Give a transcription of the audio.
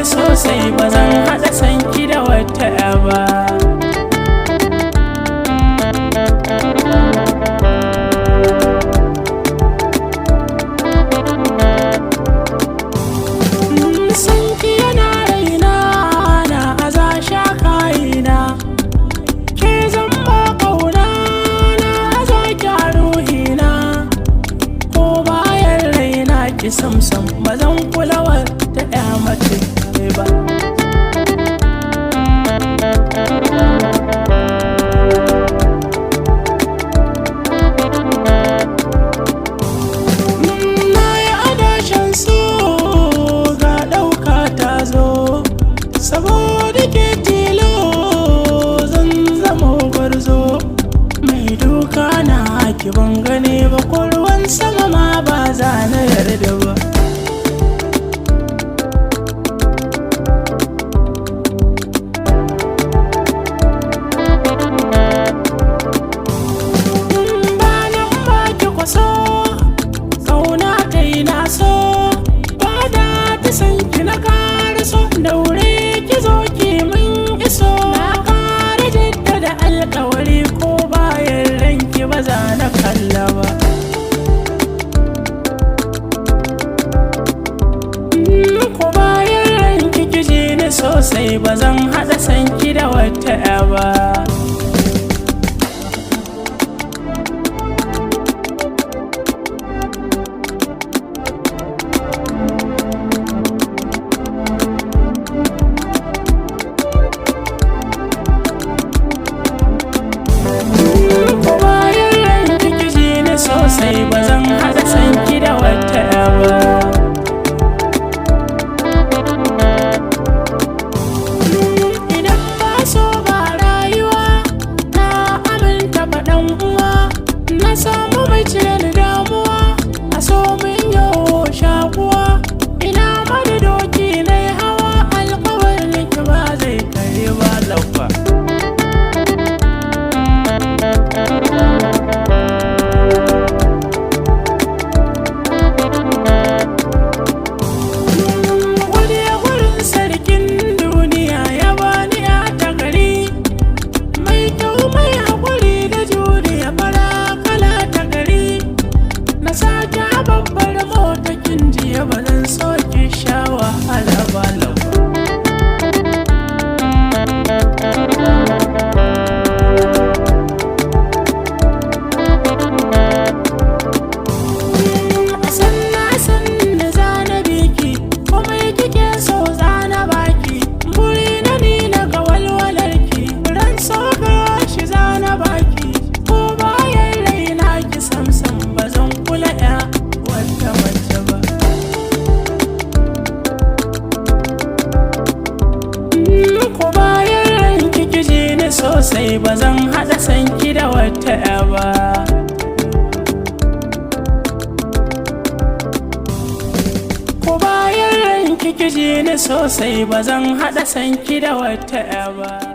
Sosai ba zan haɗa sanki da wata ba. Sanki yana raina na aza sha kayina, ke zan ba ƙauna na aza ki ruhina, ko bayan raina ki samsam ba zan kula wata ɗaya mace ba. Na yi adashin so ga ɗauka ta zo, saboda ke tilo zan zama gwarzo. Mai duka na haki ban gane ba, ko ruwan sama ma ba za na yarda ba. Sosai ba zan haɗa sanki da wata ba. Sosai ba zan haɗa sanki da wata ba. Na samu mai cire da damuwa, a so min yau shakuwa. Ina mani doki na yi hawa, alkawarin ki ba zai kare ba laufa. Wani ya wurin sarkin duniya ya bani ya ta gari, mai kyau mai haƙuri da juriya fara sake a babbar motakin jiya ba zan soke sha wahala ba lauwa. A san da zana biki, kuma kike so zana baki. Buri na ni na ga walwalarki, ran so ga shi zana baki. Ko bayan raina ki samsam ba zan kula ya wata mace ba. Ko bayan ranki kiji ni sosai ba zan haɗa sanki da wata ba. Ko bayan ranki kiji ni sosai ba zan haɗa sanki da wata ba.